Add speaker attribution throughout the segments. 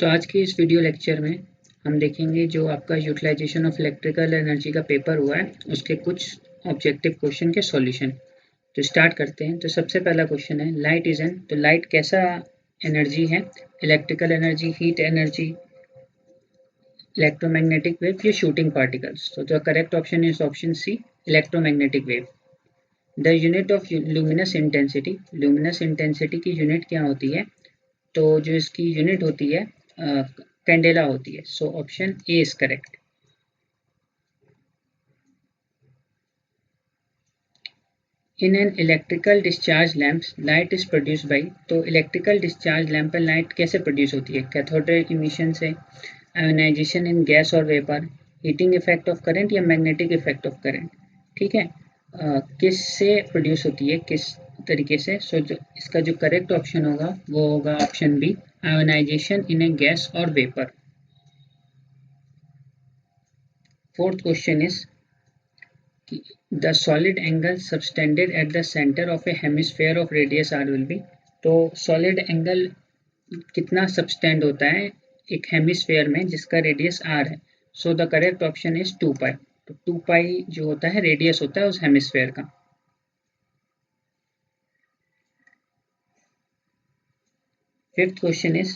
Speaker 1: तो आज के इस वीडियो लेक्चर में हम देखेंगे जो आपका यूटिलाइजेशन ऑफ इलेक्ट्रिकल एनर्जी का पेपर हुआ है उसके कुछ ऑब्जेक्टिव क्वेश्चन के सॉल्यूशन। तो स्टार्ट करते हैं। तो सबसे पहला क्वेश्चन है लाइट इज एन, तो लाइट कैसा एनर्जी है? Electrical energy, heat energy, electromagnetic wave या शूटिंग पार्टिकल्स? तो the correct option is option C, electromagnetic wave. The unit of luminous intensity, luminous intensity की यूनिट क्या होती है? तो जो इसकी यूनिट होती है कैंडेला होती है। सो option A is correct. In an electrical discharge lamp light is produce by, तो इलेक्ट्रिकल डिस्चार्ज लैम्प पर लाइट कैसे प्रोड्यूस होती है? कैथोड रे इमिशन से, आयोनाइजेशन इन गैस और vapour, heating effect of current या मैग्नेटिक इफेक्ट ऑफ करंट। ठीक है, किस से प्रोड्यूस होती है, किस तरीके से? सो जो इसका जो करेक्ट ऑप्शन होगा वो होगा ऑप्शन बी, आयोनाइजेशन इन ए गैस और vapour. Fourth question is the solid angle subtended at the center of a hemisphere of radius r will be। तो solid angle कितना subtend होता है एक हेमिस्फेयर में जिसका रेडियस r है? So the correct option is 2 पाई। तो 2 पाई जो होता है रेडियस होता है उस हेमिस्फेयर का। Fifth question is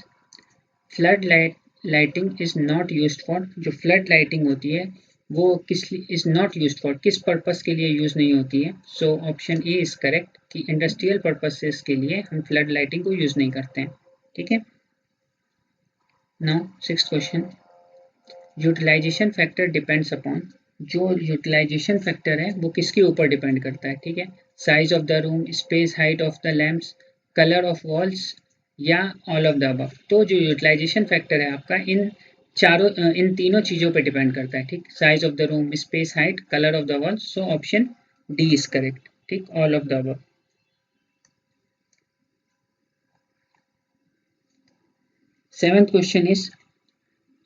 Speaker 1: flood lighting is not used for, जो फ्लड लाइटिंग होती है वो किस इज नॉट यूज्ड फॉर, किस पर्पस के लिए यूज नहीं होती है? सो ऑप्शन ए इज करेक्ट कि इंडस्ट्रियल पर्पसेस के लिए हम फ्लड लाइटिंग को यूज नहीं करते हैं। ठीक है, now sixth question, utilisation factor depends upon, जो यूटिलाइजेशन फैक्टर है वो किसके ऊपर डिपेंड करता है? ठीक है, size of the room, space, height of the lamps, colour of walls या ऑल ऑफ द अबव। तो जो यूटिलाइजेशन फैक्टर है आपका इन तीनों चीजों पे डिपेंड करता है। ठीक, size of the room, space, height, colour of the wall. So option D is correct. ठीक, all of the above. Seventh question is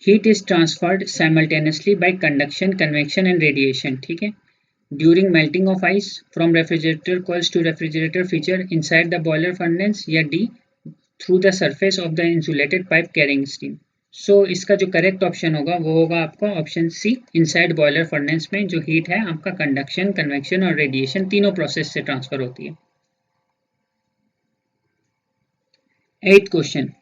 Speaker 1: heat is transferred simultaneously by conduction, convection and radiation. ठीक है, during melting of ice from refrigerator coils to refrigerator feature inside the boiler furnace, या D through the surface of the insulated pipe carrying steam. So इसका जो correct option होगा वो होगा आपका option C, inside boiler furnace में जो heat है आपका कंडक्शन, कन्वेक्शन और रेडिएशन तीनों प्रोसेस से ट्रांसफर होती है। Eight question,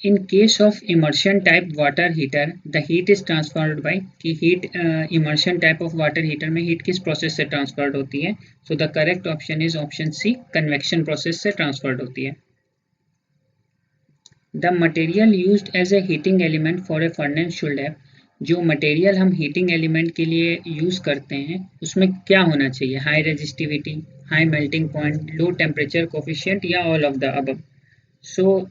Speaker 1: in case of immersion type water heater the heat is transferred by, कि heat immersion type of water heater में heat किस process से transferred होती है? so the correct option is option C, convection process से transferred होती है। the material used as a heating element for a furnace should have, जो material हम हीटिंग एलिमेंट के लिए यूज करते हैं उसमें क्या होना चाहिए? High resistivity, high melting point, low temperature coefficient या ऑल ऑफ द अबव। सो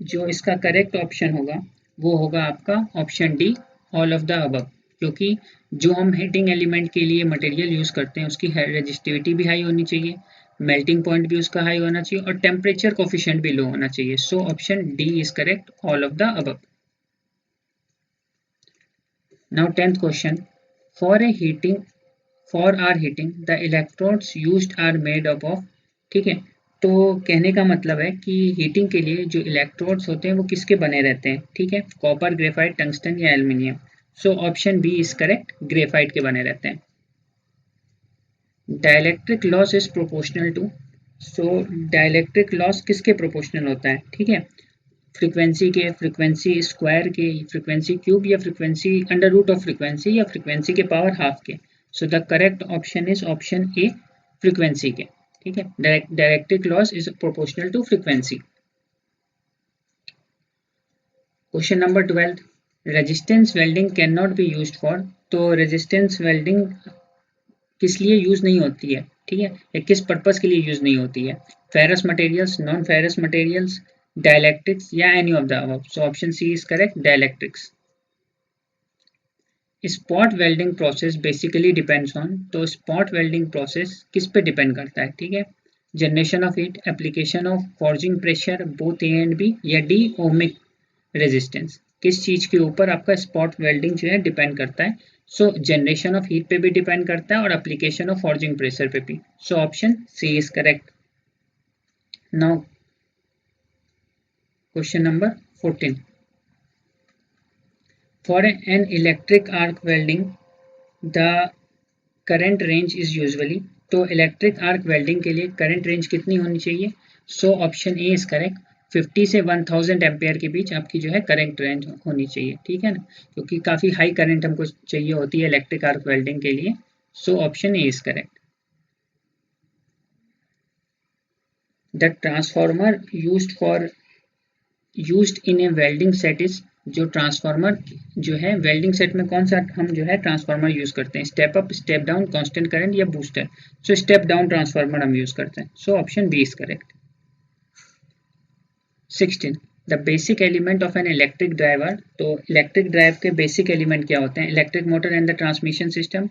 Speaker 1: जो इसका करेक्ट ऑप्शन होगा वो होगा आपका option D, all of the above. क्योंकि जो हम हीटिंग एलिमेंट के लिए मटेरियल यूज करते हैं उसकी रेजिस्टिविटी भी हाई होनी चाहिए, मेल्टिंग पॉइंट भी उसका हाई होना चाहिए और टेम्परेचर कोफिशिएंट भी लो होना चाहिए। So option D is correct, all of the above. Now tenth question, for a heating for are heating the electrodes used are made up of. ठीक है, तो कहने का मतलब है कि हीटिंग के लिए जो इलेक्ट्रोड्स होते हैं वो किसके बने रहते हैं? ठीक है, कॉपर, ग्रेफाइट, टंगस्टन या aluminium. So option B is correct, graphite के बने रहते हैं। Dielectric loss is proportional to, so dielectric loss किसके प्रोपोर्शनल होता है? ठीक है, फ्रीक्वेंसी के, फ्रीक्वेंसी स्क्वायर के, फ्रीक्वेंसी क्यूब या frequency under root of frequency या फ्रीक्वेंसी के पावर हाफ के। So the correct option is option A, frequency के। ठीक है, dielectric loss is proportional to frequency. Question number 12, resistance welding can not be used for, तो resistance welding किस लिए use नहीं होती है? ठीक है, या किस पर्पस के लिए यूज नहीं होती है? Ferrous materials, non ferrous materials, dielectrics या any of the above. So option C is correct, dielectrics. Spot welding process basically depends on, तो स्पॉट वेल्डिंग प्रोसेस किस पे डिपेंड करता है? ठीक है, generation of heat, application of forging pressure, both A and B, या D ohmic resistance. किस चीज के ऊपर आपका स्पॉट वेल्डिंग जो है डिपेंड करता है? सो जनरेशन ऑफ हीट पे भी डिपेंड करता है और एप्लीकेशन ऑफ फॉर्जिंग प्रेशर पे भी। So option C is correct. Now question number 14, for an electric arc welding the current range is usually, तो इलेक्ट्रिक आर्क वेल्डिंग के लिए करंट रेंज कितनी होनी चाहिए? So option A is correct. 50 से 1000 ampere के बीच आपकी जो है करंट रेंज होनी चाहिए, ठीक है ना, क्योंकि काफ़ी हाई करंट हमको चाहिए होती है इलेक्ट्रिक आर्क वेल्डिंग के लिए। सो option A is correct. The transformer used in A welding set is, जो ट्रांसफार्मर जो है वेल्डिंग सेट में कौन सा हम जो है ट्रांसफार्मर यूज करते हैं? Step up, step down, constant current या booster? So step down transformer हम यूज करते हैं। So option B is correct. 16, the basic element of an electric driver, तो इलेक्ट्रिक ड्राइव के बेसिक एलिमेंट क्या होते हैं? Electric motor and the transmission system.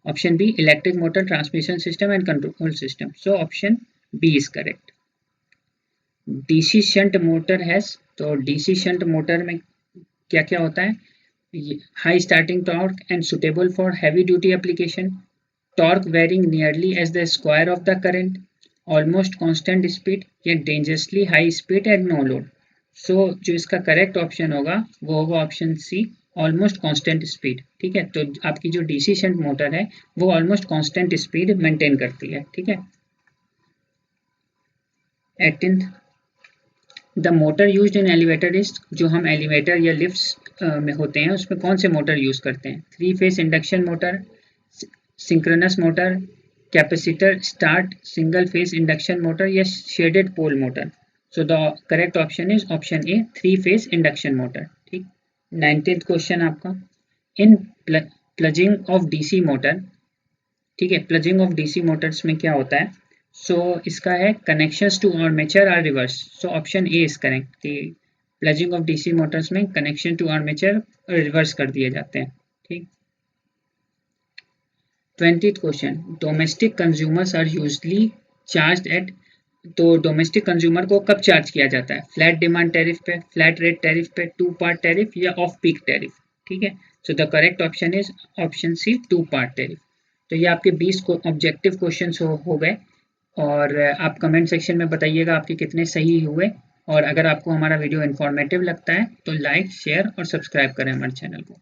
Speaker 1: Option B electric motor, transmission system and control system. So option B is correct. DC shunt motor has, तो DC shunt motor में क्या क्या होता है? High starting torque and suitable for heavy duty application, torque varying nearly as the square of the current, almost constant speed या dangerously high speed at no load. So जो इसका correct option होगा वो होगा option C, almost constant speed. ठीक है, तो आपकी जो डीसी शंट मोटर है वो ऑलमोस्ट कांस्टेंट स्पीड मेंटेन करती है। ठीक है। 18th, the motor used in elevator is, जो हम एलिवेटर या लिफ्ट्स में होते हैं उसमें कौन से मोटर यूज करते हैं? 3 phase induction motor, synchronous motor, capacitor start single phase induction motor या shaded pole motor? So the correct option is option A, 3 phase induction motor. ठीक। 19th क्वेश्चन आपका, in plugging of DC motor, ठीक है, plunging of DC motors में क्या होता है? So इसका है connections to armature are reverse. So option A is correct कि प्लजिंग ऑफ डीसी मोटर्स में कनेक्शन टू आर्मेचर रिवर्स कर दिए जाते हैं। ठीक। 20th question, domestic consumers are usually charge at, तो डोमेस्टिक कंज्यूमर को कब चार्ज किया जाता है? फ्लैट डिमांड टैरिफ पे, फ्लैट रेट टैरिफ पे, टू पार्ट टैरिफ या ऑफ पीक टैरिफ? ठीक है, so the correct option is option C, to part tariff. तो ये आपके 20 ऑब्जेक्टिव क्वेश्चन हो गए, और आप कमेंट सेक्शन में बताइएगा आपके कितने सही हुए। और अगर आपको हमारा वीडियो इन्फॉर्मेटिव लगता है तो लाइक, शेयर और सब्सक्राइब करें हमारे चैनल को।